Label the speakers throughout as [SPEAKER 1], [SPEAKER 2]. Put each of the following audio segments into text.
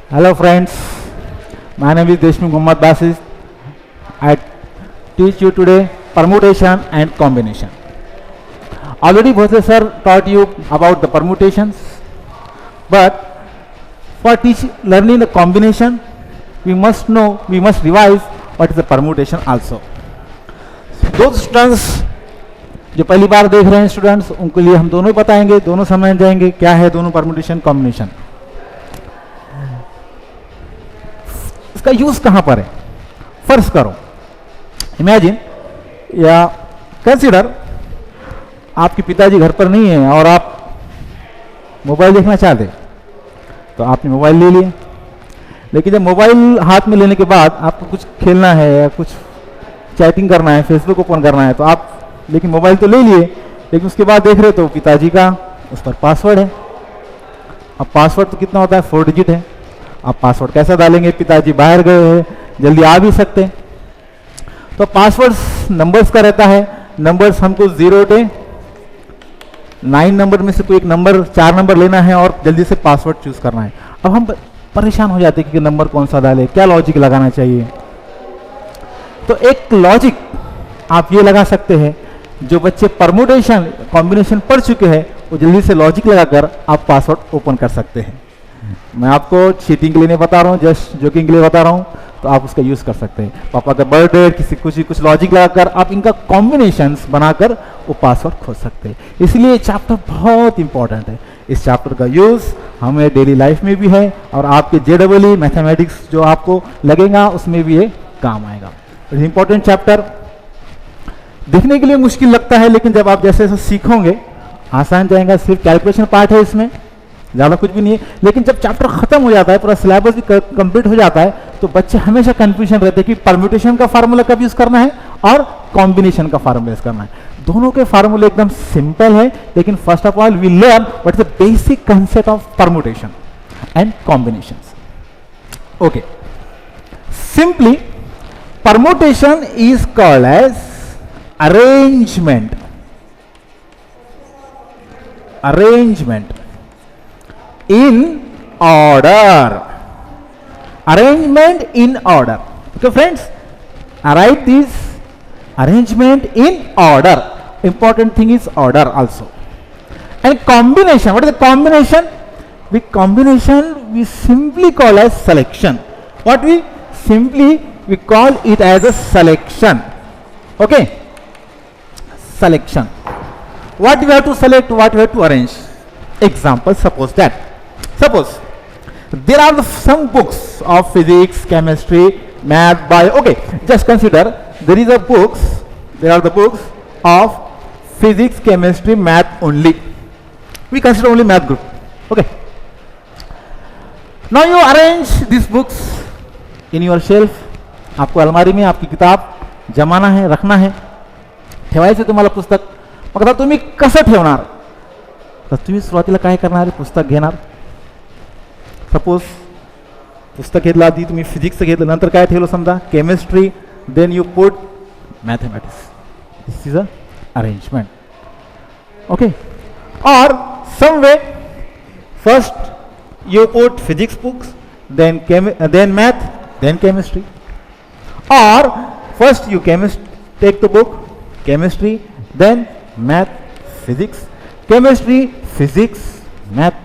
[SPEAKER 1] Hello friends, my name is Deshmukh Mohammad Basis. I teach you today permutation and combination. Already Professor taught you about the permutations, but for learning the combination, we must revise what is the permutation also. Those students जो पहली बार देख रहे हैं students, उनके लिए हम दोनों बताएंगे, दोनों समझ जाएंगे क्या है दोनों परम्यूटेशन कॉम्बिनेशन, इसका यूज कहां पर है. फर्स्ट करो, इमेजिन या कंसीडर आपके पिताजी घर पर नहीं है और आप मोबाइल देखना चाहते, तो आपने मोबाइल ले लिया, लेकिन जब मोबाइल हाथ में लेने के बाद आपको कुछ खेलना है या कुछ चैटिंग करना है, फेसबुक ओपन करना है, तो आप लेकिन मोबाइल तो ले लिए, लेकिन उसके बाद देख रहे तो पिताजी का उस पर पासवर्ड है. अब पासवर्ड तो कितना होता है, 4 डिजिट है. अब पासवर्ड कैसे डालेंगे, पिताजी बाहर गए हैं, जल्दी आ भी सकते, तो पासवर्ड नंबर्स का रहता है. नंबर्स हमको 0 से 9 नंबर में से कोई एक नंबर, 4 नंबर लेना है और जल्दी से पासवर्ड चूज करना है. अब हम परेशान हो जाते हैं कि नंबर कौन सा डाले, क्या लॉजिक लगाना चाहिए. तो एक लॉजिक आप ये लगा सकते हैं, जो बच्चे परम्यूटेशन कॉम्बिनेशन पढ़ चुके हैं वो जल्दी से लॉजिक लगाकर आप पासवर्ड ओपन कर सकते हैं. मैं आपको चीटिंग के लिए नहीं बता रहा हूँ, जस्ट जोकिंग के लिए बता रहा हूँ, तो आप उसका यूज कर सकते हैं. पापा का बर्थडे, किसी कुछ लॉजिक लगाकर आप इनका कॉम्बिनेशंस बनाकर वो पासवर्ड खोज सकते हैं. इसलिए चैप्टर बहुत इंपॉर्टेंट है. इस चैप्टर का यूज हमें डेली लाइफ में भी है और आपके JEE मैथमेटिक्स जो आपको लगेगा उसमें भी ये काम आएगा. इंपॉर्टेंट चैप्टर, दिखने के लिए मुश्किल लगता है, लेकिन जब आप जैसे जैसे सीखोगे आसान जाएगा. सिर्फ कैलकुलेशन पार्ट है, इसमें ज़्यादा कुछ भी नहीं है. लेकिन जब चैप्टर खत्म हो जाता है, पूरा सिलेबस भी कंप्लीट हो जाता है, तो बच्चे हमेशा कंफ्यूजन रहते हैं कि परम्यूटेशन का फार्मूला कब यूज करना है और कॉम्बिनेशन का फार्मूला यूज करना है. दोनों के फार्मूले एकदम सिंपल है, लेकिन first of all we learn what is the basic concept of permutation and combination. Okay, simply permutation is called as arrangement in order. Arrangement in order. Okay friends, write this, arrangement in order. Important thing is order also. And combination, what is the combination? Combination we simply call as selection. What we call it as a selection. Okay, selection. What we have to select, what we have to arrange. Example, suppose there are some books of physics, chemistry, math, bio. Okay, just consider there are the books of physics, chemistry, math only. We consider only math group. Okay, now you arrange these books in your shelf. आपको अलमारी में आपकी किताब जमाना है, रखना है, ठेवायचं तुम्हाला पुस्तक. मग आता तुम्ही कसं ठेवणार, तर तुम्ही सुरुवातीला काय करणार, पुस्तक घेणार. सपोज पुस्तक घेतलं, आधी तुम्ही फिजिक्स घेतलं, नंतर काय ठेवलं, समजा chemistry, then you put mathematics. This is a arrangement. Okay, और some way first you put physics books, then math, then chemistry. Or first you take the book chemistry, then math, physics, chemistry, physics, math.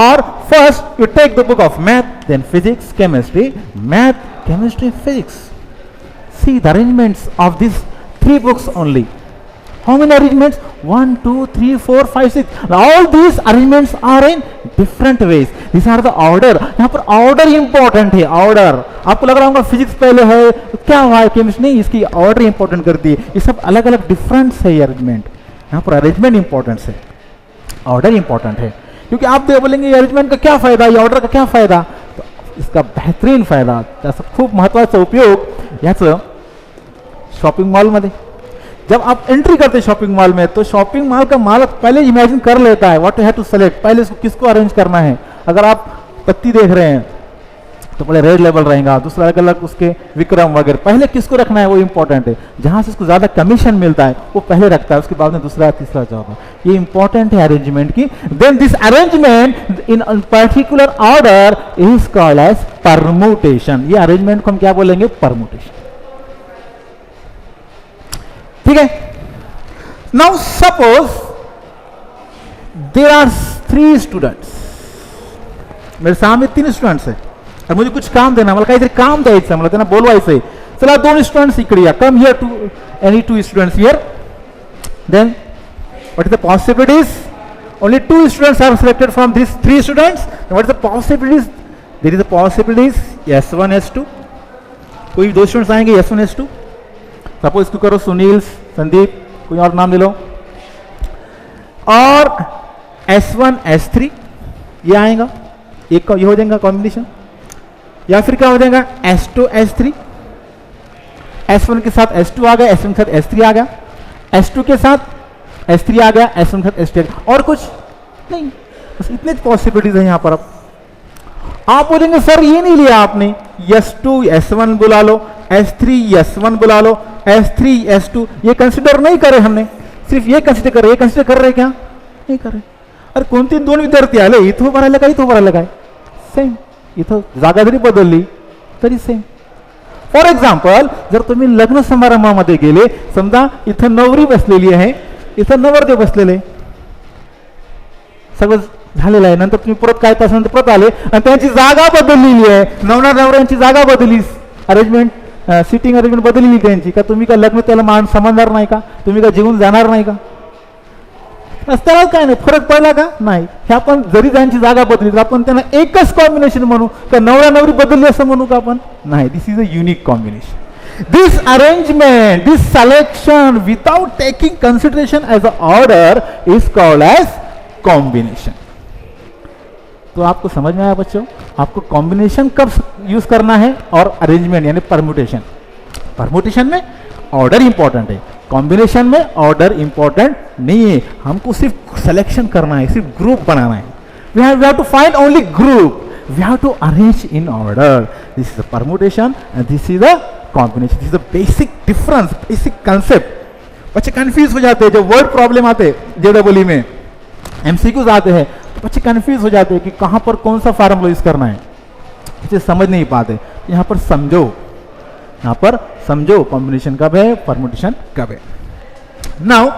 [SPEAKER 1] Or first you take the book of math, then physics, chemistry, math, chemistry, physics. See the arrangements of these 3 books only. How many arrangements? 1, 2, 3, 4, 5, 6. All these arrangements are in different ways. These are the order. यहाँ पर order important है. Order आपको लग रहा होगा physics पहले है तो क्या हुआ है, केमिस्ट्री नहीं, इसकी ऑर्डर इंपॉर्टेंट करती है. ये सब अलग अलग डिफरेंस है. ये अरेंजमेंट, यहाँ पर अरेंजमेंट इंपॉर्टेंट है, ऑर्डर इंपॉर्टेंट है. क्योंकि आप तो बोलेंगे अरेंजमेंट का क्या फायदा, ये ऑर्डर का क्या फायदा, तो इसका बेहतरीन फायदा, त्याचा खूप महत्वाचा उपयोग याचं शॉपिंग मॉलमध्ये जब आप एंट्री करते हैं शॉपिंग मॉल में, तो शॉपिंग मॉल का मालक पहले इमेजिन कर लेता है what you have to select, पहले इसको किसको अरेंज करना है. अगर आप पत्ती देख रहे हैं तो पहले रेड लेवल रहेगा, दूसरा अलग अलग उसके विक्रम वगैरह। पहले किसको रखना है वो इंपॉर्टेंट है, जहां से उसको ज्यादा कमीशन मिलता है वो पहले रखता है, उसके बाद में दूसरा तीसरा चौथा। ये इंपॉर्टेंट है अरेंजमेंट की। Then this arrangement in particular order is called as permutation. ये अरेंजमेंट को हम क्या बोलेंगे, परमुटेशन। ठीक है। Now suppose there are 3 students, मेरे सामने 3 स्टूडेंट्स है और मुझे कुछ काम देना, मला काहीतरी काम द्यायचं, मला त्यांना बोलवायचंय. चला 2 स्टुडंट्स इकडे या, come here, to any 2 students here. Then what is the possibilities? Only 2 students are selected from this 3 students. What is the possibilities? There is the possibilities S1 S2. कोई 2 स्टूडेंट्स आएंगे S1 S2. सपोज इसको करो सुनील, संदीप, कोई और नाम ले लो. और S1 S3 ये आएगा, एक का ये हो जाएगा कॉम्बिनेशन. या फिर क्या हो जाएगा S2 S3. S1 के साथ S2 आ गया, S1 के साथ S3 आ गया, S2 के साथ S3 आ गया, S1 के साथ S3 आ गया. और कुछ नहीं, बस इतने पॉसिबिलिटीज है यहां पर. अब आप बोलेंगे सर ये नहीं लिया आपने, S2 S1 बुला लो, S3 S1 बुला लो, S3 S2 ये कंसिडर नहीं करे हमने, सिर्फ ये कंसिडर कर रहे. ये कंसिडर कर रहे क्या? नहीं कर रहे. अरे कोणती 2 विद्यार्थी आले, इथं भरायला काय इथं भरायला काय, सेम. इथं जागा जरी बदलली तरी सेम. फॉर एक्झाम्पल जर तुम्ही लग्न समारंभामध्ये गेले, समजा इथं नवरी बसलेली आहे, इथं नवरदेव बसलेले, सगळं झालेलं आहे. नंतर तुम्ही परत काय तासानंतर परत आले आणि त्यांची जागा बदललेली आहे, नवऱ्यांची जागा बदलली, अरेंजमेंट सिटिंग अरेंजमेंट बदललेली त्यांची. का तुम्ही का लग्न त्याला मान समजणार नाही का? तुम्ही का जीवन जाणार नाही का? त्याला काय नाही, फरक पडला का? नाही. हे आपण जरी त्यांची जागा बदलली तर आपण त्यांना एकच कॉम्बिनेशन म्हणू का नवरा नवरी बदलली असं म्हणू का आपण? नाही. This is a unique combination. This arrangement, this selection without taking consideration as a order is called as combination. तो आपको समझ में आया बच्चों? आपको कॉम्बिनेशन कब यूज करना है और अरेंजमेंट यानी परम्यूटेशन. परम्यूटेशन में ऑर्डर इंपॉर्टेंट है, कॉम्बिनेशन में ऑर्डर इंपॉर्टेंट नहीं है. हमको सिर्फ सिलेक्शन करना है, सिर्फ ग्रुप बनाना है. We have to find only group, we have to arrange in order. This is the permutation and this is the combination. This is the basic difference, basic concept. बच्चे कंफ्यूज हो जाते हैं जब वर्ड प्रॉब्लम आते JEE में, MCQs आते हैं, तो बच्चे कंफ्यूज हो जाते हैं कि कहां पर कौन सा फार्मूला यूज करना है, इसे समझ नहीं पाते. यहां पर समझो, यहां पर समझो कॉम्बिनेशन कब है, परम्यूटेशन कब है. Now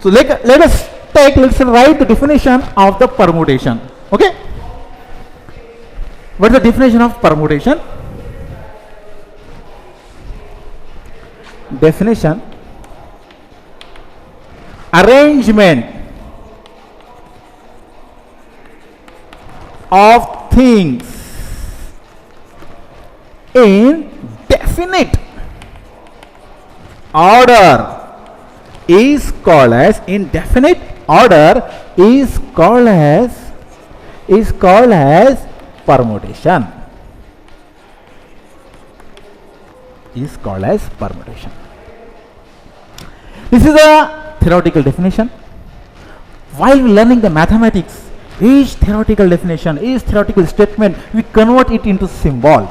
[SPEAKER 1] so let us right the definition of the permutation. Okay, what is the definition of permutation? Definition, arrangement of things in definite order is called as, indefinite order is called as permutation. Is called as permutation. This is a theoretical definition. While learning the mathematics, each theoretical definition, each theoretical statement, we convert it into symbol.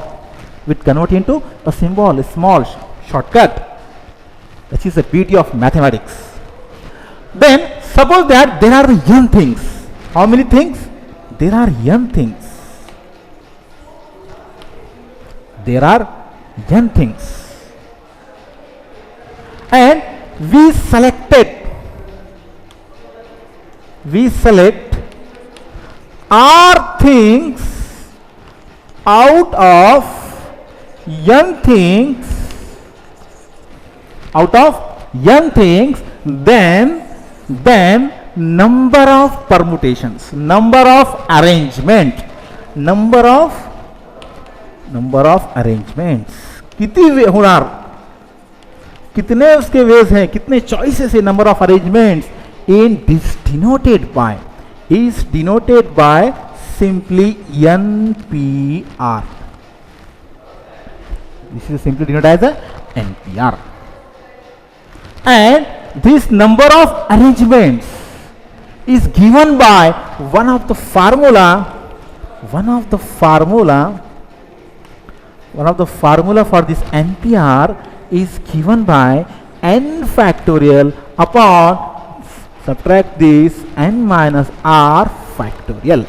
[SPEAKER 1] We convert into a symbol, a small shortcut. That is the beauty of mathematics. Then suppose that there are n things. How many things? There are n things. There are n things. And we select are things out of n things, then number of permutations, number of arrangements कितनी वे होणार, कितने उसके veg हैं, कितने choices है, number of arrangements. In is denoted by simply NPR. This is simply denoted as a NPR. And this number of arrangements is given by one of the formula one of the formula for this NPR is given by n factorial upon subtract this n minus r factorial.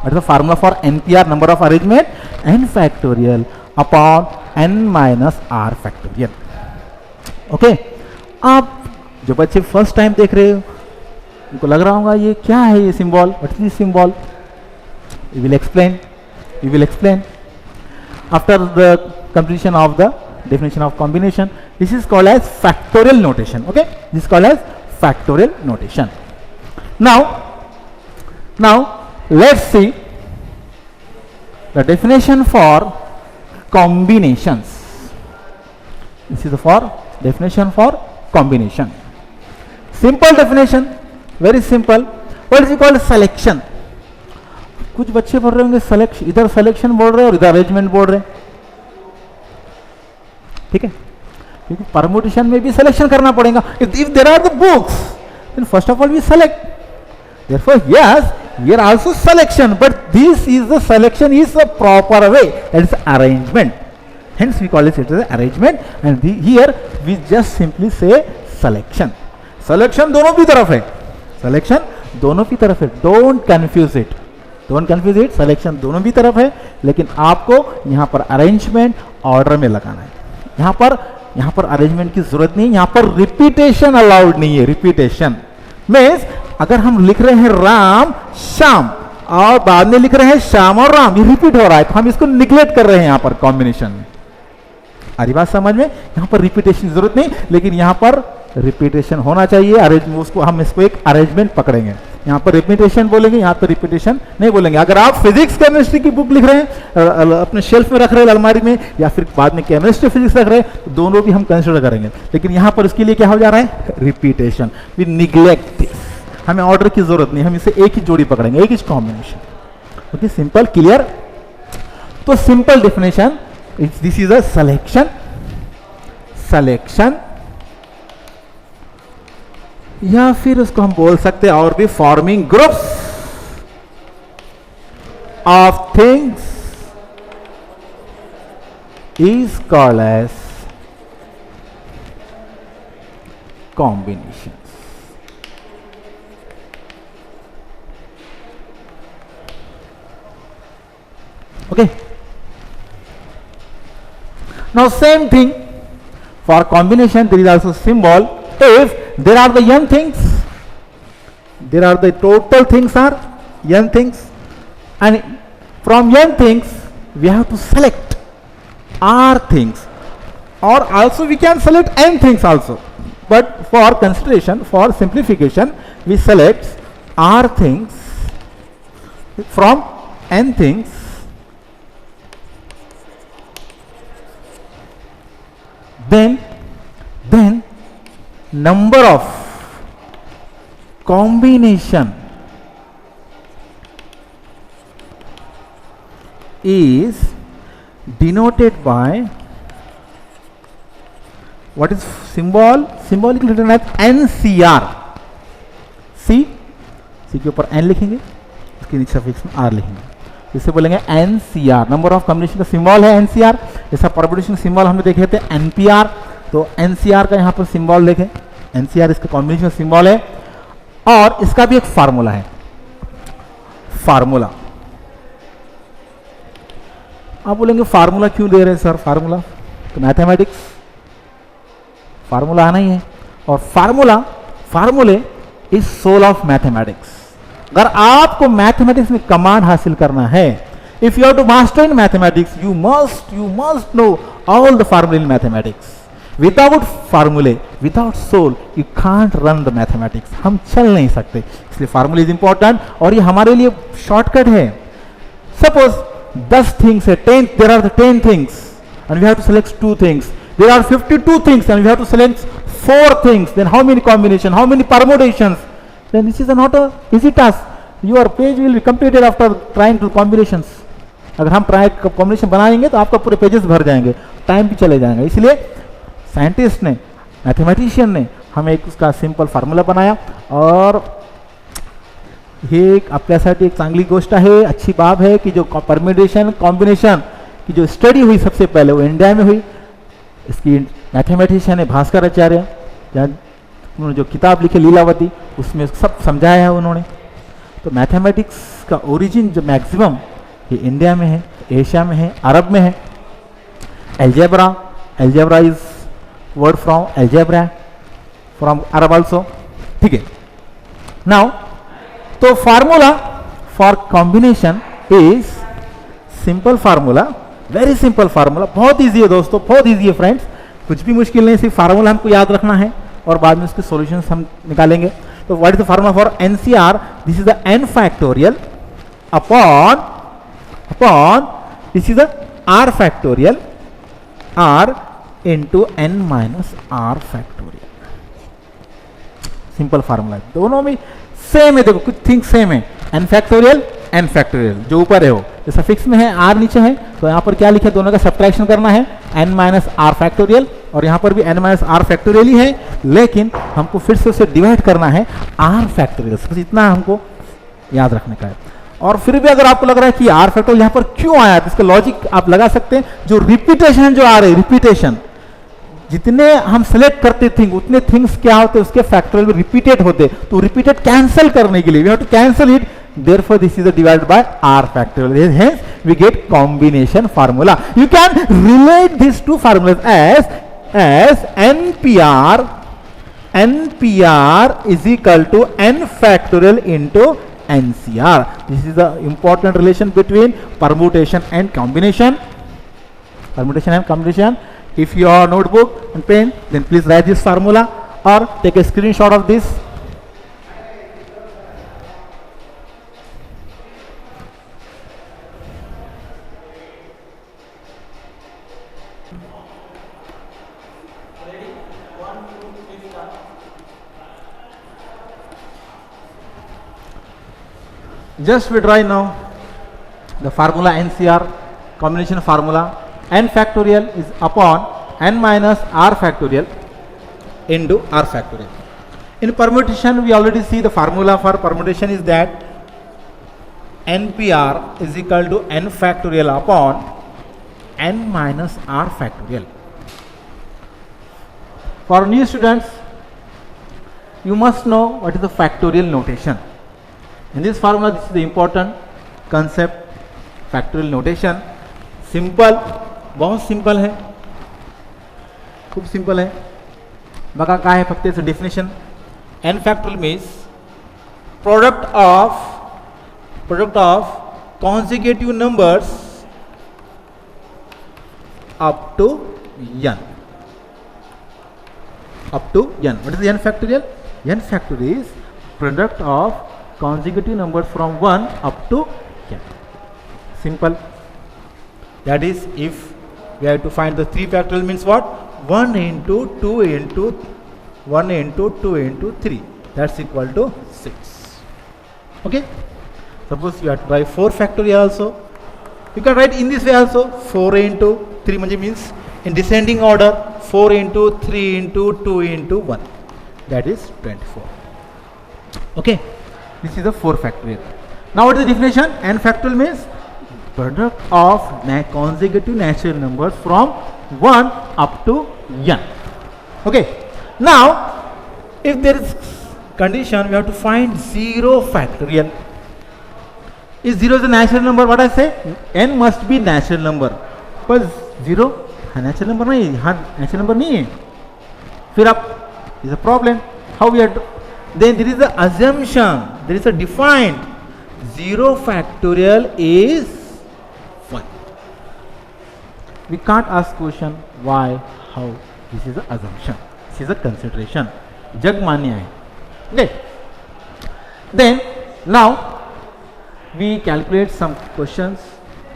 [SPEAKER 1] What is the formula for NPR, number of arrangement? N factorial upon n minus r factorial. Okay आप जो बच्चे first time देख रहे हो उनको लग रहा होगा ये क्या है ये symbol, what is this symbol? We will explain after the completion of the definition of combination. This is called as factorial notation. Okay, this is called as factorial notation. Now let's see the definition for combinations. This is the definition for combination. Simple definition, very simple. What is it called? Selection. कुछ बच्चे पढ़ रहे होंगे selection, इधर selection बोल रहे हैं और इधर arrangement बोल रहे हैं, ठीक है, क्योंकि परमुटेशन में भी सिलेक्शन करना पड़ेगा. If there are the books then first of all we select. therefore yes, here also selection, but this is the selection is a proper way, that is arrangement, hence we call it as arrangement. And here we just simply say selection. selection दोनों भी तरफ है, selection दोनों भी तरफ है, don't confuse it. selection दोनों भी तरफ है, लेकिन आपको यहाँ पर अरेंजमेंट ऑर्डर में लगाना है. यहाँ पर अरेंजमेंट की जरूरत नहीं, यहाँ पर रिपीटेशन अलाउड नहीं है. रिपीटेशन मीन्स अगर हम लिख रहे हैं राम श्याम और बाद में लिख रहे हैं श्याम और राम, ये रिपीट हो रहा है, तो हम इसको निग्लेक्ट कर रहे हैं यहाँ पर कॉम्बिनेशन में. आ रही बात समझ में? यहाँ पर रिपीटेशन की जरूरत नहीं, लेकिन यहाँ पर रिपीटेशन होना चाहिए. अरेंजमेंट उसको हम इसको एक अरेंजमेंट पकड़ेंगे. यहाँ पर रिपीटेशन बोलेंगे, यहाँ पर रिपीटेशन नहीं बोलेंगे. अगर आप फिजिक्स केमिस्ट्री की बुक लिख रहे हैं, अपने शेल्फ में रख रहे हैं अलमारी में, या फिर बाद में केमिस्ट्री फिजिक्स रख रहे हैं, तो दोनों भी हम कंसिडर करेंगे. लेकिन यहाँ पर इसके लिए क्या हो जा रहा है? रिपीटेशन. We neglect this. हमें ऑर्डर की जरूरत नहीं, हम इसे एक ही जोड़ी पकड़ेंगे, एक ही कॉम्बिनेशन. Okay, simple, clear. तो simple definition, this is a selection, या फिर उसको हम बोल सकते हैं और भी forming groups of things is called as combination. Okay, now same thing for combination, there is also symbol. If there are the n things, there are the total things are n things, and from n things we have to select r things, or also we can select n things also, but for consideration, for simplification, we select r things from n things. Then number of combination is denoted by what is symbolically written as NCR. C के ऊपर n लिखेंगे, इसके नीचे suffix में r लिखेंगे, इसे बोलेंगे NCR. Number of combination का सिंबल है NCR. जैसा परमुटेशन सिंबल हमने देखे थे NPR, तो NCR का यहाँ पर सिंबल देखें, NCR इसका कॉम्बिनेशन सिंबल है. और इसका भी एक फार्मूला है. फार्मूला आप बोलेंगे फार्मूला क्यों दे रहे हैं सर? फार्मूला तो मैथमेटिक्स, फार्मूला आना ही है. और फार्मूले इज सोल ऑफ मैथमेटिक्स. अगर आपको मैथमेटिक्स में कमांड हासिल करना है, if you have to master in mathematics, you must know all the formulae in mathematics. Without formulae, without soul, you can't run the mathematics. हम चल नहीं सकते. इसलिए फार्मूले इज इंपॉर्टेंट, और ये हमारे लिए शॉर्टकट है. सपोज 10 थिंग्स है, 10, there are the 10 things and we have to select 2 things. There are 52 things and we have to select 4 things. Then how many combination, how many permutations? Then this is not a easy task. Your page will be completed after trying to combinations. अगर हम try combination बनाएंगे तो आपका पूरे pages भर जाएंगे, time भी चले जाएंगे. इसलिए साइंटिस्ट ने, मैथमेटिशियन ने हमें एक उसका सिंपल फार्मूला बनाया. और हे आपल्यासाठी एक चांगली गोष्ट आहे, अच्छी बाब है कि जो परम्युटेशन कॉम्बिनेशन की जो स्टडी हुई सबसे पहले वो इंडिया में हुई। इसकी मैथमेटिशियन है भास्कर आचार्य, उन्होंने जो किताब लिखी लीलावती उसमें सब समझाया है उन्होंने। तो मैथमेटिक्स का ओरिजिन जो मैक्सिमम ये इंडिया में है, एशिया में है, अरब में है। Algebra, algebra is word from algebra from Arab also, ठीक है। नाउ तो formula for combination is simple formula, very simple formula, बहुत इजी है दोस्तों, बहुत इजी है फ्रेंड्स, कुछ भी मुश्किल नहीं, सिर्फ फार्मूला हमको याद रखना है और बाद में उसके सॉल्यूशंस हम निकालेंगे। तो what is the formula for NCR? This is the n factorial upon this is the r factorial, r into n minus r factorial. Simple formula, दोनों में सेम है, देखो कुछ थिंग सेम है, n फैक्टोरियल n फैक्टोरियल, जो ऊपर है वो जैसा फिक्स में है, r नीचे है, तो यहाँ पर क्या लिखा है, दोनों का सब्ट्रैक्शन करना है, n माइनस r फैक्टोरियल, और यहाँ पर भी n माइनस r फैक्टोरियल ही है, लेकिन हमको फिर से उसे डिवाइड करना है r फैक्टोरियल, बस इतना हमको याद रखने का है। और फिर भी अगर आपको लग रहा है कि r फैक्टोरियल यहाँ पर क्यों आया, तो इसका लॉजिक आप लगा सकते हैं, जो रिपीटेशन जो आ रही है, रिपीटेशन जितने हम सेलेक्ट करते थिंग उतने थिंग्स क्या होते उसके फैक्टोरियल में रिपीटेड होते, तो रिपीटेड कैंसिल करने के लिए we have to cancel it, therefore this is divided by r factorial, hence we get combination formula. You can relate these two formulas as npr is equal to n factorial into ncr. This is the important relation between permutation and combination. If you have notebook and pen, then please write this formula or take a screenshot of this. Just we try now the formula NCR, combination formula. N factorial is upon n minus r factorial into r factorial. In permutation, we already see the formula for permutation is that npr is equal to n factorial upon n minus r factorial. For new students, you must know what is the factorial notation. In this formula, this is the important concept, factorial notation. Simple, बहुत simple है, खूब simple है, बघा काय है फक्त इसं definition. n factorial means product of consecutive numbers up to n. What is the n factorial? n factorial is product of consecutive numbers from 1 up to n. Simple. That is, if we have to find the 3 factorial means what? 1 into 2 into 1 into 2 into 3. That's equal to 6. Okay. Suppose you have to write 4 factorial also. You can write in this way also. 4 into 3 means in descending order. 4 into 3 into 2 into 1. That is 24. Okay. This is the 4 factorial. Now what is the definition? N factorial means product of consecutive natural numbers from 1 up to n. Okay. Now, if there is condition, we have to find 0 factorial. If 0 is a natural number, what I say? N must be natural number. But 0 natural number नहीं, natural number नहीं है. फिर आप is a problem. How we have to? Then there is a assumption. There is a defined 0 factorial is 1. We can't ask question why, how. This is an assumption. This is a consideration. जग मान्य है. Okay. Then now we calculate some questions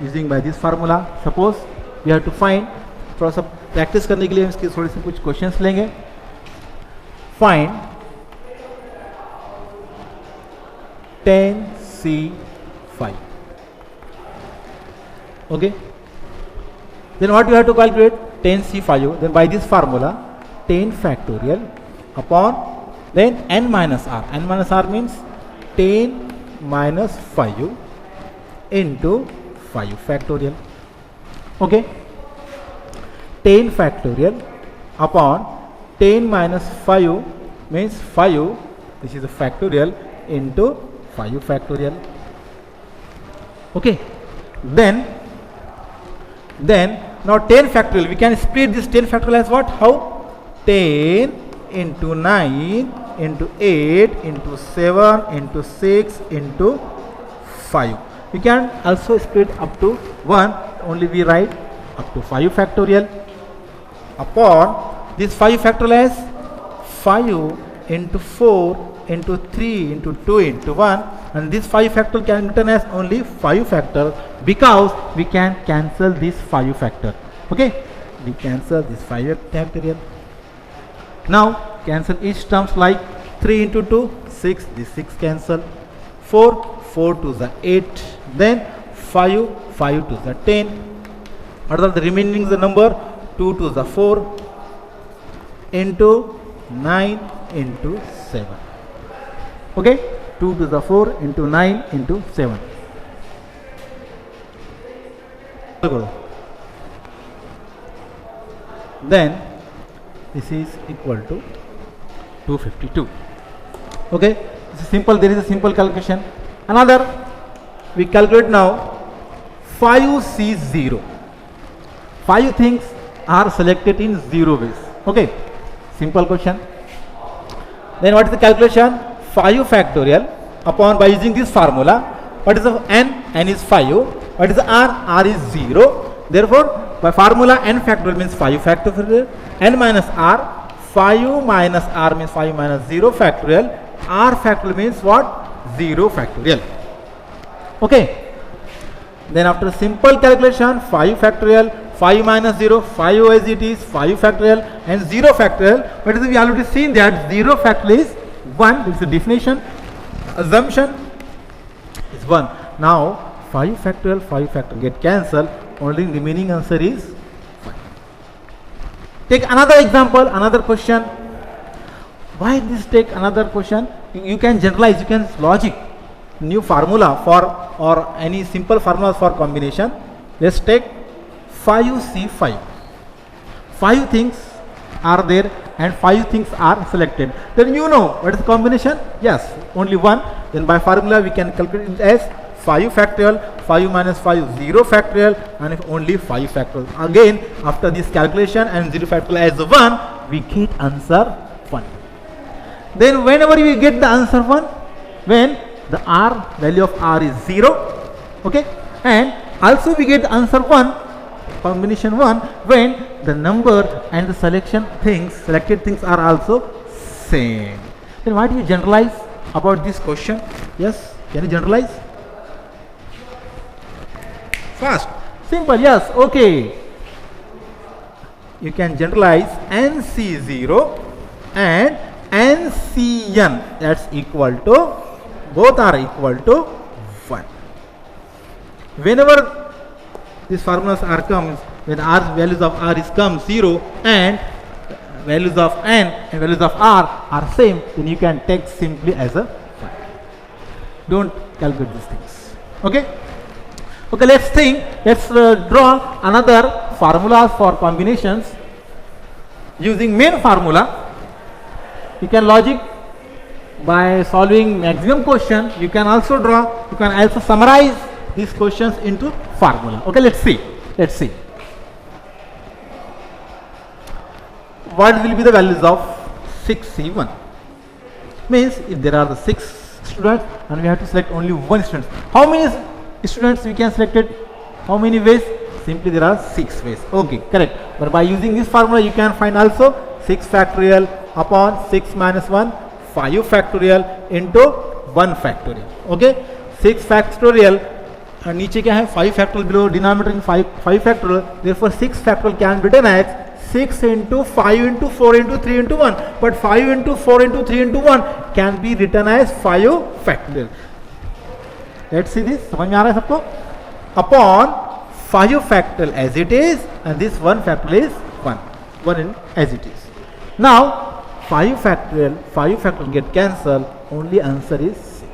[SPEAKER 1] using by this formula. Suppose we have to find, थोड़ा सा practice करने के लिए इसके थोड़े से कुछ क्वेश्चंस लेंगे. Find 10C5. Okay. Then what you have to calculate? 10C5. Then by this formula, 10 factorial upon then n minus r. N minus r means 10 minus 5 into 5 factorial. Okay, 10 factorial upon 10 minus 5 means 5, this is a factorial, into 5 factorial. Okay, then now 10 factorial, we can split this 10 factorial as what? How? 10 into 9 into 8 into 7 into 6 into 5. We can also split up to 1, only we write up to 5 factorial upon this 5 factorial as 5 into 4 into 3 into 2 into 1, and this 5 factor can be written as only 5 factor because we can cancel this 5 factor. Okay, we cancel this 5 factorial. Now cancel each terms, like 3 into 2 6, this 6 cancel, 4 to the 8, then 5 to the 10. What are the remaining the number? 2 to the 4 into 9 into 7. Okay, 2 to the 4 into 9 into 7. Then this is equal to 252. Okay, this is simple. There is a simple calculation. Another, we calculate now 5C0. 5 things are selected in 0 ways. Okay, simple question. Then what is the calculation? 5 factorial upon, by using this formula, what is the n? N is 5. What is the r? R is 0. Therefore, by formula n factorial means 5 factorial. N minus r, 5 minus r means 5 minus 0 factorial. R factorial means what? 0 factorial. Okay. Then after simple calculation, 5 factorial, 5 minus 0, 5 as it is, 5 factorial and 0 factorial. But we already seen that 0 factorial is 1. This is the definition. Assumption is 1. Now 5 factorial get cancelled. Only remaining answer is 5. Take another example, another question. Why this take another question? You can generalize, you can logic. New formula for, or any simple formulas for combination. Let's take 5C5. 5 things are there and 5 things are selected. Then you know what is the combination? Yes, only one. Then by formula we can calculate it as 5 factorial, 5 minus 5 0 factorial, and if only 5 factorial. Again, after this calculation and 0 factorial as 1, we get answer 1. Then whenever we get the answer 1, when the r, value of r is 0, okay, and also we get answer 1, combination 1, when the number and the selected things are also same. Then what do you generalize about this question? Yes, can you generalize? Fast, simple, yes, okay. You can generalize NC0 and NCN, that's equal to, both are equal to 1. Whenever these formulas are comes, when r values of r is come 0 and values of n and values of r are same, then you can take simply as a 1. Don't calculate these things. Okay. Okay, let's draw another formulas for combinations using main formula. You can logic by solving maximum question. You can also draw, you can also summarize these questions into formula. Okay, let's see. What will be the values of 6C1? Means if there are the 6 students and we have to select only one student. How many students we can select it? How many ways? Simply there are 6 ways. Okay, correct. But by using this formula you can find also 6 factorial upon 6 minus 1, 5 factorial into 1 factorial. Okay, 6 factorial and नीचे क्या है 5 factorial, below denominator in 5 factorial. Therefore 6 factorial can be written as 6 into 5 into 4 into 3 into 1. But 5 into 4 into 3 into 1 can be written as 5 factorial. Let's see this. समझ में आ रहा है सबको? Upon 5 factorial as it is, and this 1 factorial is 1 in as it is. Now 5 factorial get cancelled. Only answer is 6.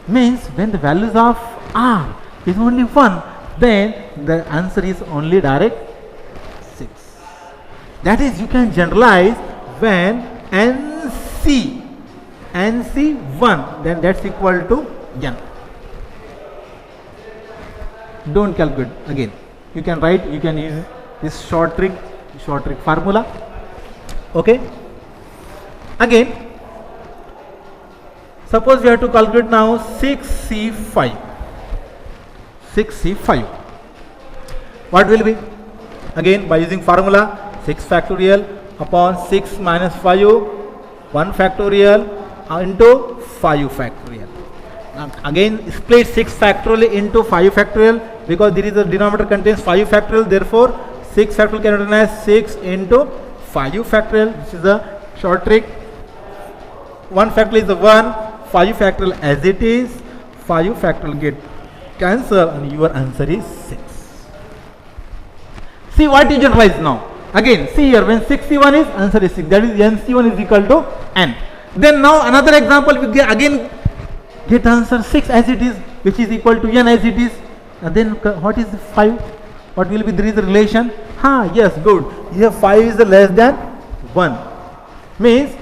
[SPEAKER 1] Means when the values of r is only 1, then the answer is only direct 6. That is, you can generalize when NC 1, then that's equal to n. Don't calculate again. You can write, you can use this short trick formula. Okay. Again, suppose we have to calculate now 6C5. What will be? Again, by using formula 6 factorial upon 6 minus 5, 1 factorial into 5 factorial. Again, split 6 factorial into 5 factorial, because there is a denominator contains 5 factorial, therefore 6 factorial can be written as 6 into 5 factorial. This is a short trick. 1 factorial is the 1, 5 factorial as it is, 5 factorial get cancelled and your answer is 6. See what you generalize now. Again, see here, when 6C1 is, answer is 6. That is, NC1 is equal to n. Then now another example, we again get answer 6 as it is, which is equal to n as it is. And then what is 5? What will be there is a relation? Yes, good. Here 5 is less than 1. Means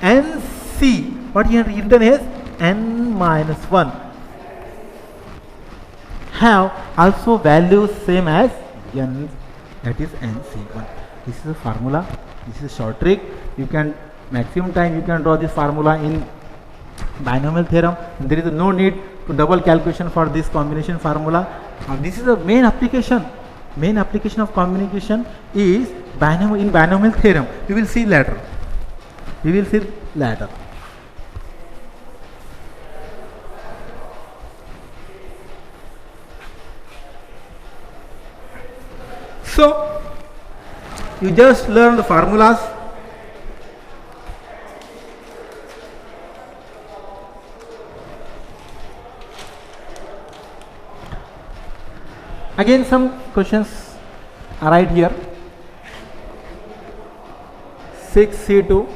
[SPEAKER 1] NC, what you have written is n minus 1, have also values same as n, that is NC1. This is a formula, this is a short trick. You can, maximum time you can draw this formula in binomial theorem. There is no need to double calculation for this combination formula. This is the main application. Main application of combination is in binomial theorem. We will see later. So you just learn the formulas. Again, some questions are right here. 6C2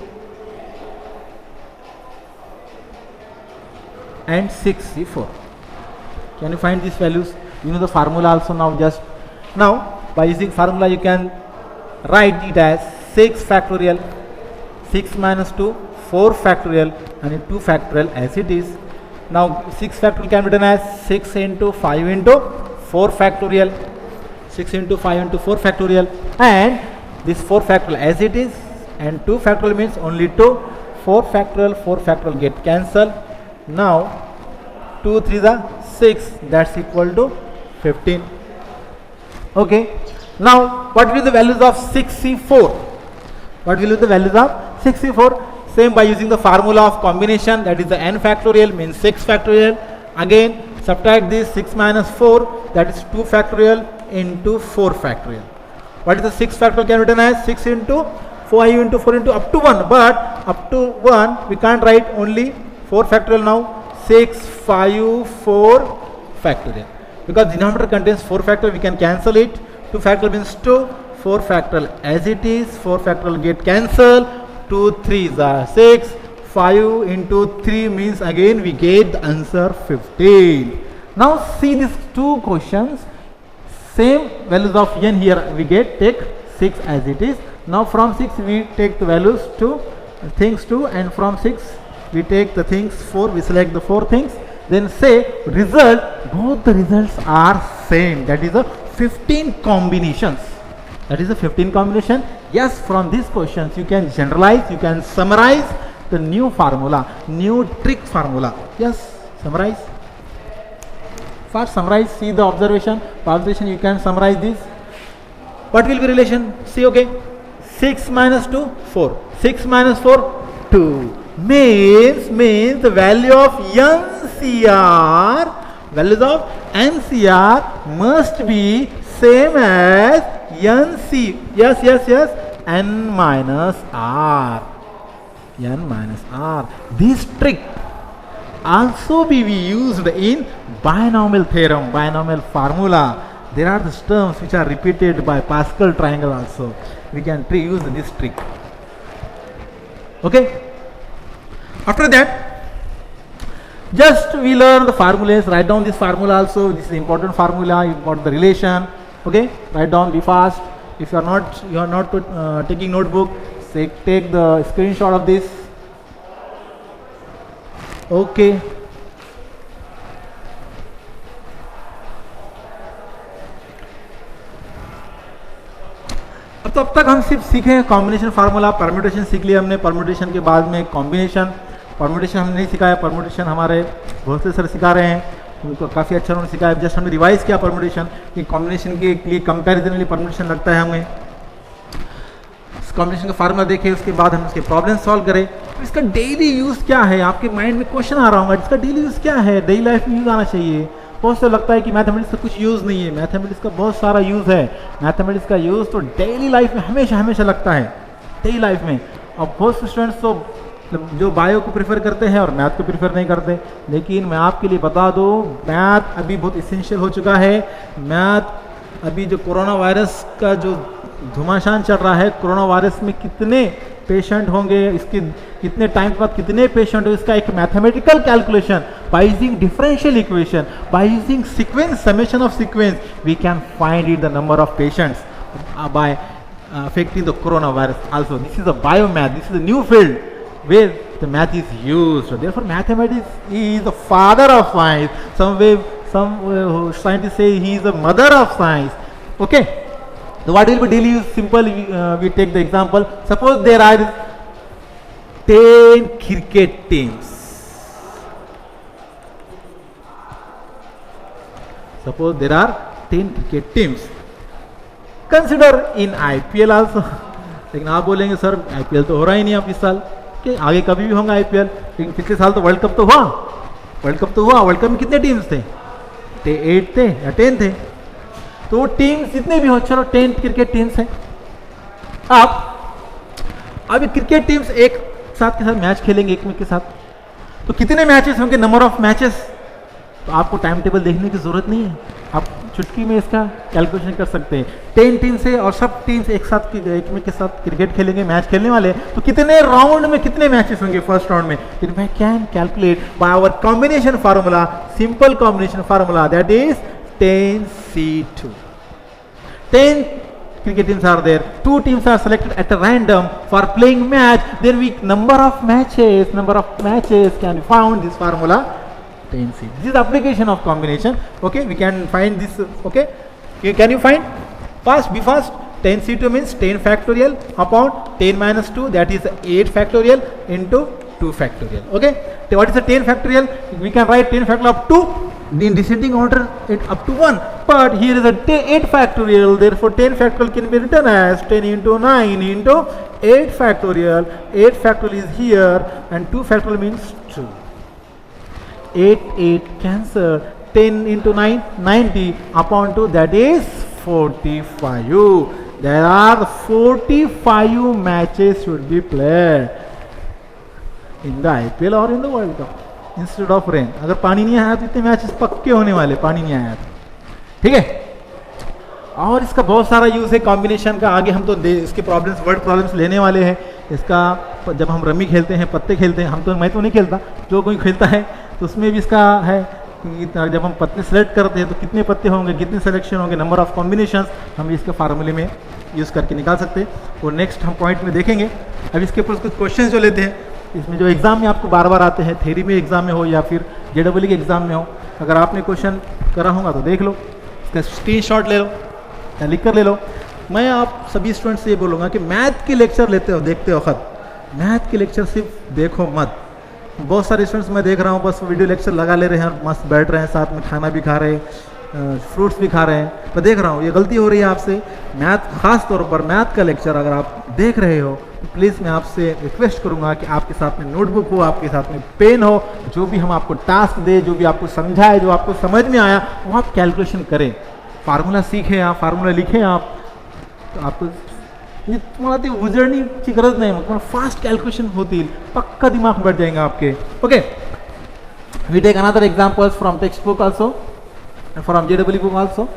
[SPEAKER 1] and 6C4. Can you find these values? You know the formula also now. Just now by using formula you can write it as 6 factorial, 6 minus 2, 4 factorial and 2 factorial as it is. Now 6 factorial can be written as 6 into 5 into 4 factorial, 6 into 5 into 4 factorial, and this 4 factorial as it is, and 2 factorial means only 2, 4 factorial get cancelled. Now 2 3 the 6, that's equal to 15. Okay. Now what will be the values of 6C4? What will be the values of 6C4? Same, by using the formula of combination, that is the n factorial means 6 factorial. Again subtract this 6 minus 4, that is 2 factorial into 4 factorial. What is the 6 factorial can be written as 6 into 5 into 4 into up to 1, but up to 1 we can't write, only 4 factorial now. 6 5 4 factorial, because denominator contains 4 factorial, we can cancel it. 2 factorial means 2, 4 factorial as it is, 4 factorial get cancelled, 2 3s are 6, 5 into 3 means again we get the answer 15. Now see these two questions, same values of n here we get, take 6 as it is. Now from 6 we take the values to things 2, and from 6 we take the things 4, we select the 4 things, then say result, both the results are same, that is a 15 combinations. That is a 15 combination. Yes, from these questions you can generalize, you can summarize the new formula, new trick formula. Yes, summarize. First summarize, see the observation. For observation you can summarize this. What will be relation? See, okay. 6 minus 2, 4. 6 minus 4, 2. Means the value of values of NCR must be same as NC. Yes, n minus r. This trick also be used in binomial theorem, binomial formula. There are the terms which are repeated by Pascal triangle also. We can use this trick. Okay. After that, Just we learn the formulas, write down this formula also. This is important formula, important the relation. Okay, write down, be fast. If you are not taking notebook, take the screenshot of this. Okay. अब तक हम सिर्फ सीखे combination formula, permutation सीख लिया हमने, permutation के बाद में कॉम्बिनेशन, परम्यूटेशन हमने नहीं सिखाया, परम्यूटेशन हमारे बहुत से सर सिखा रहे हैं, उनको काफ़ी अच्छा उन्होंने सिखाया, जस्ट हमने रिवाइज किया परम्यूटेशन कि कॉम्बिनेशन के लिए कंपैरिजन लिए परम्यूटेशन लगता है हमें, कॉम्बिनेशन का फार्मूला देखे, उसके बाद हम उसके प्रॉब्लम सॉल्व करें। तो इसका डेली यूज़ क्या है, आपके माइंड में क्वेश्चन आ रहा होगा, इसका डेली यूज़ क्या है, डेली लाइफ में यूज़ आना चाहिए। बहुत से लगता है कि मैथमेटिक्स का कुछ यूज़ नहीं है, मैथमेटिक्स का बहुत सारा यूज़ है, मैथमेटिक्स का यूज़ तो डेली लाइफ में हमेशा हमेशा लगता है, डेली लाइफ में। और बहुत से स्टूडेंट्स तो जो बायो को प्रेफर करते हैं और मैथ को प्रेफर नहीं करते, लेकिन मैं आपके लिए बता दूं मैथ अभी बहुत इसेंशियल हो चुका है। मैथ अभी जो कोरोना वायरस का जो घमासान चल रहा है, कोरोना वायरस में कितने पेशेंट होंगे, इसके कितने टाइम के बाद कितने पेशेंट हो, इसका एक mathematical calculation by using differential equation, by using sequence, summation of sequence, we can find it the number of patients by affecting the coronavirus also. This is a biomath, this is a new field where the math is used. Therefore mathematics is the father of science. Some scientists say he is the mother of science. Okay, so what will be daily use? Simple, we take the example. Suppose there are 10 cricket teams. Suppose there are 10 cricket teams. Consider in IPL also. लेकिन आप बोलेंगे sir IPL तो हो रहा ही नहीं अब इस साल, कि आगे कभी भी होगा IPL, लेकिन पिछले साल तो वर्ल्ड कप तो हुआ, वर्ल्ड कप में कितने टीम्स थे, 8 थे या 10 थे, तो वो टीम्स जितने भी हो, चलो 10 क्रिकेट टीम्स हैं। अब क्रिकेट टीम्स एक साथ के साथ मैच खेलेंगे एक के साथ, तो कितने मैचेस होंगे, नंबर ऑफ मैचेस, तो आपको टाइम टेबल देखने की जरूरत नहीं है, आप चुटकी में इसका कैलकुलेशन कर सकते हैं। 10 टीम से और सब टीम्स एक साथ एक के साथ क्रिकेट खेलेंगे, मैच खेलने वाले, तो कितने राउंड में कितने मैचेस होंगे फर्स्ट राउंड में, फिर मैं can calculate by our combination formula, simple combination formula, that is 10C2. 10 cricket teams are there, 2 teams are selected at a random for playing match, then number of matches can be found, this formula 10C. This is application of combination. Okay, we can find this. Okay, can you find? Fast, be fast. 10C2 means 10 factorial upon 10 minus 2, that is 8 factorial into 2 factorial. Okay, so what is the 10 factorial? We can write 10 factorial up to, in descending order, it up to 1. But here is a 8 factorial, therefore 10 factorial can be written as 10 into 9 into 8 factorial. 8 factorial is here and 2 factorial means 2. 8 cancel, 10 into 9 90 upon 2, that is 45. There are 45 matches should be played in the IPL or in the World Cup instead of rain. अगर पानी नहीं आया तो इतने matches पक्के होने वाले, पानी नहीं आया तो, ठीक है। और इसका बहुत सारा यूज़ है कॉम्बिनेशन का, आगे हम तो इसके प्रॉब्लम्स, वर्ड प्रॉब्लम्स लेने वाले हैं। इसका जब हम रमी खेलते हैं, पत्ते खेलते हैं, मैं तो नहीं खेलता, जो कोई खेलता है तो उसमें भी इसका है कि जब हम पत्ते सेलेक्ट करते हैं तो कितने पत्ते होंगे, कितने सिलेक्शन होंगे, नंबर ऑफ कॉम्बिनेशंस हम इसके फार्मूले में यूज़ करके निकाल सकते हैं। और नेक्स्ट हम पॉइंट में देखेंगे। अब इसके ऊपर कुछ क्वेश्चन जो लेते हैं, इसमें जो एग्ज़ाम में आपको बार बार आते हैं, थ्योरी में एग्ज़ाम में हो या फिर JEE के एग्ज़ाम में हो, अगर आपने क्वेश्चन करा होगा तो देख लो, इसका स्क्रीनशॉट ले लो या लिख कर ले लो। मैं आप सभी स्टूडेंट्स से ये बोलूँगा कि मैथ के लेक्चर लेते हो, देखते हो वक्त, मैथ के लेक्चर सिर्फ देखो मत। बहुत सारे स्टूडेंट्स मैं देख रहा हूँ बस वीडियो लेक्चर लगा ले रहे हैं, मस्त बैठ रहे हैं, साथ में खाना भी खा रहे हैं, फ्रूट्स भी खा रहे हैं, मैं देख रहा हूँ ये गलती हो रही है आपसे। मैथ, खास तौर पर मैथ का लेक्चर अगर आप देख रहे हो तो प्लीज़ मैं आपसे रिक्वेस्ट करूँगा कि आपके साथ में नोटबुक हो, आपके साथ में पेन हो, जो भी हम आपको टास्क दे, जो भी आपको समझाए, जो आपको समझ में आया वो आप कैलकुलेशन करें, फार्मूला सीखें आप, फार्मूला लिखें आप, तो आपको तुम्हाला ते उजळण्याची गरज नाही, मग तुम्हाला फास्ट कॅल्क्युलेशन होतील, पक्का दिमाग बैठ जाएगा आपके। Okay, we take another examples from text book also and from JEE book also.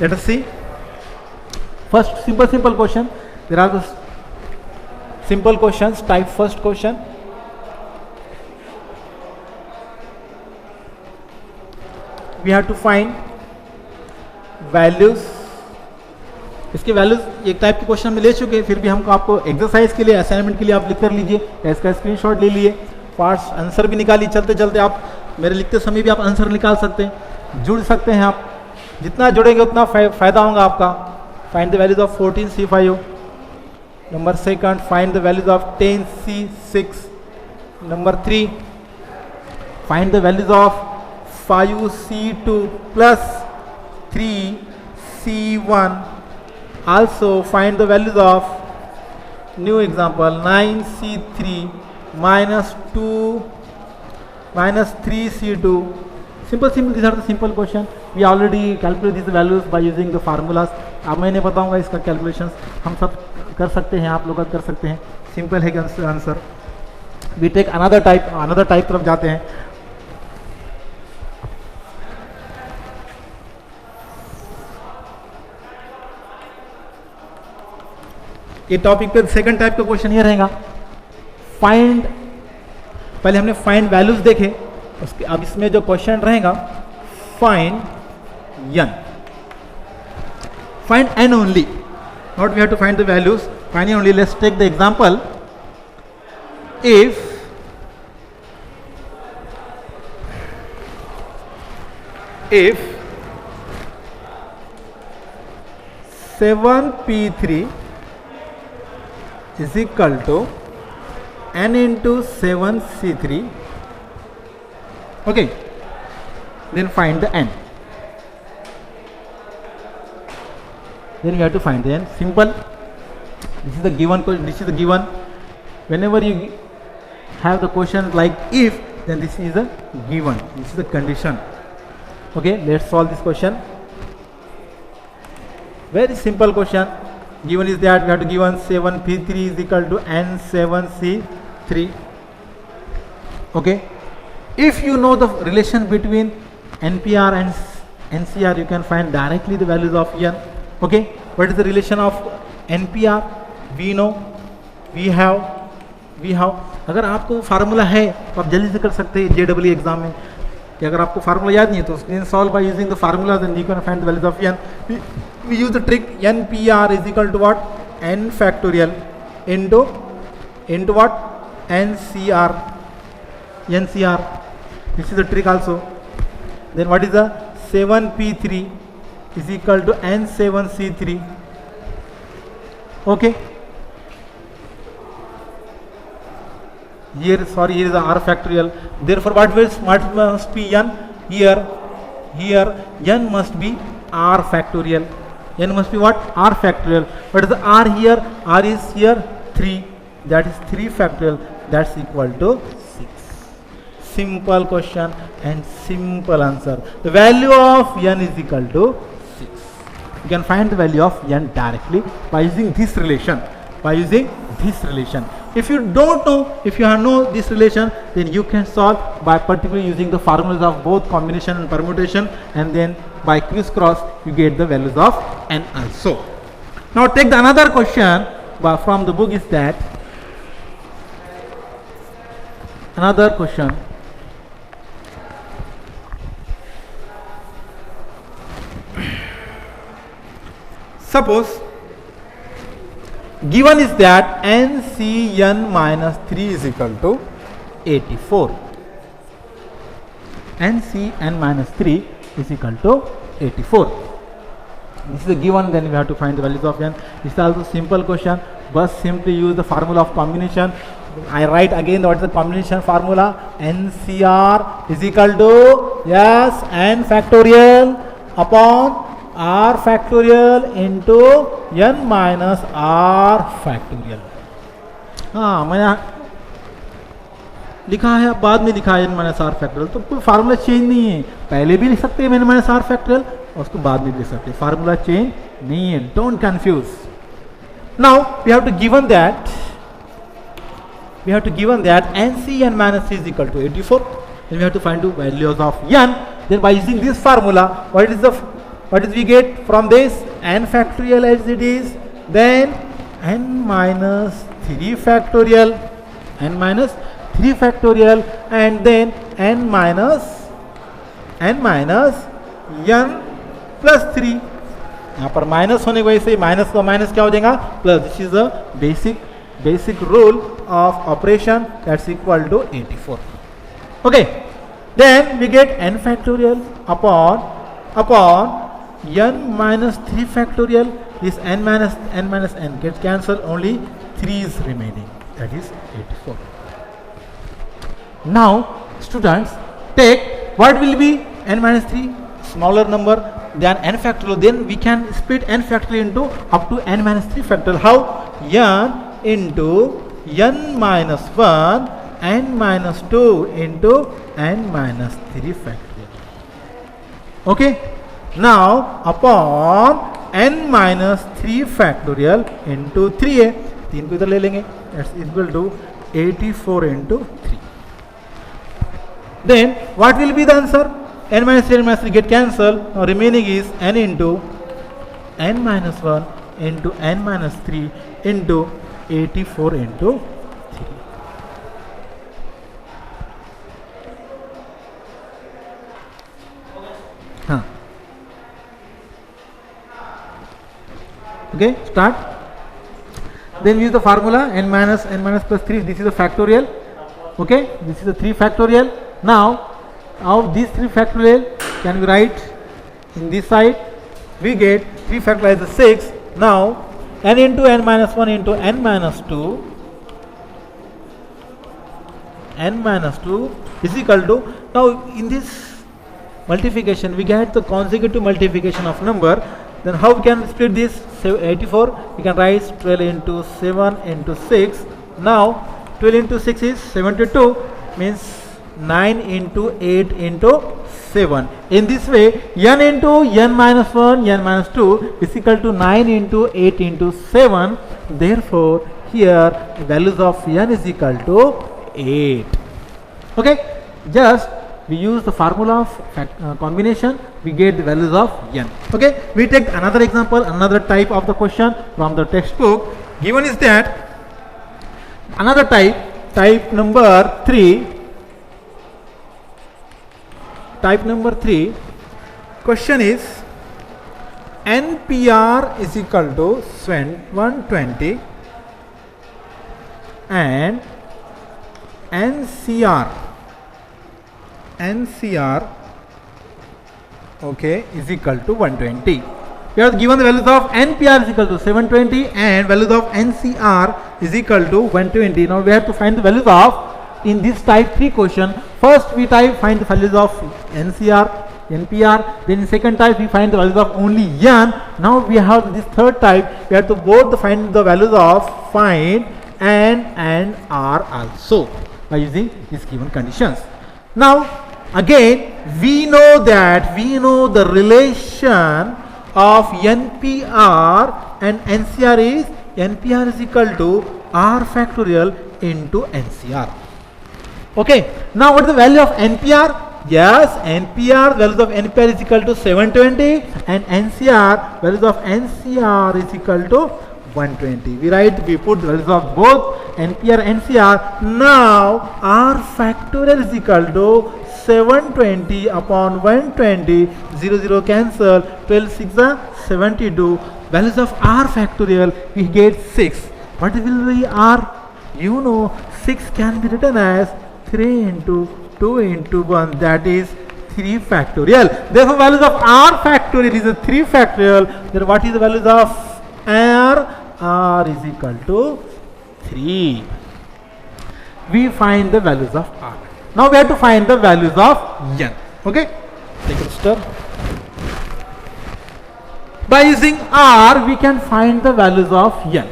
[SPEAKER 1] Let us see. First simple question. There are the simple questions. Type first question. We have to find values. इसके values एक type के question में ले चुके हैं, फिर भी हमको आपको एक्सरसाइज के लिए, असाइनमेंट के लिए आप लिख कर लीजिए, इसका स्क्रीनशॉट ले लिए, पार्ट्स आंसर भी निकालिए। चलते चलते आप मेरे लिखते समय भी आप आंसर निकाल सकते हैं, जुड़ सकते हैं आप। जितना जुड़ेंगे उतना फायदा होगा आपका। Find the values of 14C5। Number second, find the values of 10C6। Number 3, find the values of 5C2 plus 3C1। also find the values of new example 9C3 minus 2 minus 3C2. Simple, these are the simple question. We already calculate these values by using the formulas. अब मैंने बताऊंगा इसका calculations, हम सब कर सकते हैं, आप लोग कर सकते हैं। सिंपल है answer. We take another type तरफ जाते हैं। ये टॉपिक पे सेकंड टाइप का क्वेश्चन ये रहेगा, फाइंड। पहले हमने फाइंड वैल्यूज देखे, उसके अब इसमें जो क्वेश्चन रहेगा find N. Find N only, not we have to find the values, find N only. Let's take the example, if if 7p3 is equal to n into 7c3, okay, then find the n. Then you have to find the n. Simple. This is the given. This is the given. Whenever you have the question like if, then this is a given. This is the condition. Okay, let's solve this question. Very simple question. Given is that we have to given 7p3 is equal to n7c3. Okay, if you know the relation between NPR and NCR, you can find directly the values of n. Okay, what is the relation of NPR? We know, we have. अगर आपको formula है तो आप जल्दी से कर सकते हैं JEE एग्जाम में, कि अगर आपको फार्मूला याद नहीं है तो then solve by using the formulas and you can find the values of n. We use the trick NPR is equal to what? N factorial into what? NCR. This is the trick also. Then what is the 7p3 is equal to n7c3. Okay. Here is the r factorial. Therefore, what must be n? Here n must be r factorial. N must be what? R factorial. What is the r here? R is here 3. That is 3 factorial. That's equal to 6. Simple question and simple answer. The value of n is equal to 6. You can find the value of n directly by using this relation. If you don't know, if you know this relation, then you can solve by particularly using the formulas of both combination and permutation, and then by crisscross you get the values of n also. Now take the another question from the book is that another question. Suppose given is that NCn minus 3 is equal to 84. NCn minus 3 is equal to 84. This is a given, then we have to find the values of n. This is also simple question, but simply use the formula of combination. I write again what is the combination formula. NCR is equal to n factorial upon r factorial into n minus r factorial. हाँ, मैंने लिखा है, अब बाद में लिखा है n minus are factorial, तो कोई फार्मूला चेंज नहीं है। पहले भी लिख सकते हैं n माइनस आर फैक्टोरियल और उसको बाद में भी लिख सकते हैं, फार्मूला चेंज नहीं है। Don't confuse. Now we have to given that NCn minus 3 is equal to 84. Then we have to find the values of n. Then by using this formula, what is we get from this? N factorial as it is, then n minus 3 factorial, and then n minus n plus 3, यहाँ पर minus होने की वजह से minus का minus क्या हो जाएगा plus. This is the basic rule of operation, that's equal to 84. Okay, then we get n factorial upon n minus 3 factorial. This n minus n gets cancelled, only 3 is remaining, that is 84. Now students, take what will be n minus 3, smaller number than n factorial, then we can split n factorial into up to n minus 3 factorial. How? n into n minus 1, n minus 2 into n minus 3 factorial. Okay, now upon n minus 3 factorial into 3a, 3 को इधर ले लेंगे, that's equal to 84 into 3. Then what will be the answer? N minus 3 and minus 3 get cancelled. Now remaining is n into n minus 1 into n minus 3 into 84 into 3. Okay, start. Then use the formula n minus plus 3. This is a factorial. Okay, this is a 3 factorial. Now of these 3 factorial can we write in this side? We get 3 factorial is 6. Now n into n minus 1 into n minus 2 is equal to, now in this multiplication we get the consecutive multiplication of number. Then how we can split this? 84 we can write 12 into 7 into 6. Now 12 into 6 is 72, means 9 into 8 into 7. In this way, n into n minus 1, n minus 2 is equal to 9 into 8 into 7. Therefore, here values of n is equal to 8. Okay, just we use the formula of combination, we get the values of n. Okay, we take another example, another type of the question from the textbook. Given is that another type number 3. Type number 3, question is NPR is equal to 120 and NCR okay is equal to 120. We have given the values of NPR is equal to 720 and values of NCR is equal to 120. Now we have to find the values of, in this type 3 question, first we find the values of NPR, then in second type we find the values of only n. Now we have this third type, we have to both find the values of find n and r also by using these given conditions. Now again we know the relation of NPR and NCR is NPR is equal to r factorial into NCR. Okay, now what is the value of NPR? Yes, NPR, values of NPR is equal to 720 and NCR, values of NCR is equal to 120. We put values of both NPR and NCR. Now R factorial is equal to 720 upon 120, 0 cancel, 12 6 72. Values of R factorial, we get 6. What will be R? You know 6 can be written as 3 into 2 into 1, that is 3 factorial. Therefore values of R factorial is a 3 factorial. Then what is the values of R? R is equal to 3. We find the values of R. Now we have to find the values of n. Okay, take a stir. By using R we can find the values of n.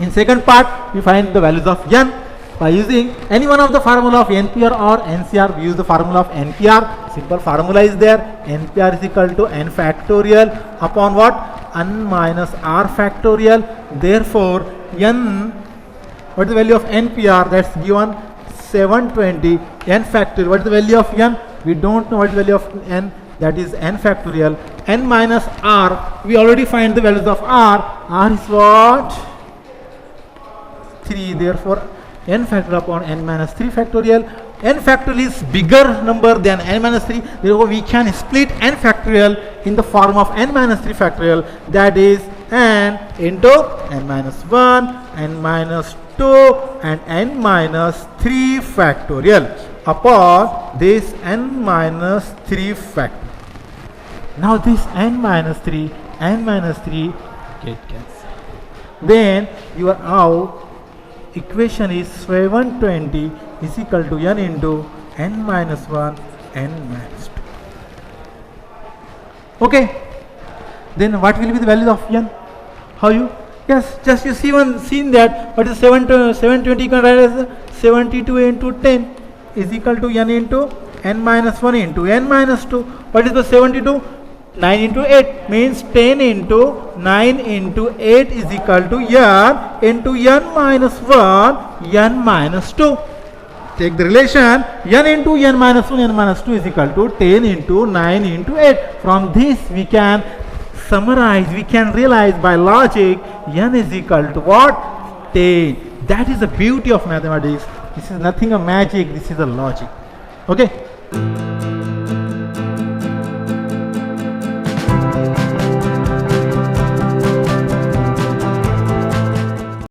[SPEAKER 1] In second part we find the values of n by using any one of the formula of NPR or NCR. We use the formula of NPR. Simple formula is there. NPR is equal to n factorial upon what? N minus r factorial. Therefore n, what is the value of NPR? That's given 720. N factorial, what is the value of n? We don't know what is the value of n, that is n factorial. N minus r, we already find the values of r. R is what? 3. Therefore n factorial upon n minus 3 factorial. n factorial is bigger number than n minus 3. Therefore, we can split n factorial in the form of n minus 3 factorial, that is n into n minus 1, n minus 2 and n minus 3 factorial upon this n minus 3 factorial. Now this n minus 3 get cancelled. Then your now equation is 720 is equal to n into n minus 1 n minus 2. Okay, then what will be the value of n? How you? Yes, just you seen that what is 720, you can write as 72 into 10 is equal to n into n minus 1 into n minus 2. What is the 72? 9 into 8 means 10 into 9 into 8 is equal to n into n minus 1 n minus 2. Take the relation n into n minus 1 n minus 2 is equal to 10 into 9 into 8. From this we can summarize, we can realize by logic n is equal to what? 10. That is the beauty of mathematics. This is nothing of magic, this is a logic. Okay.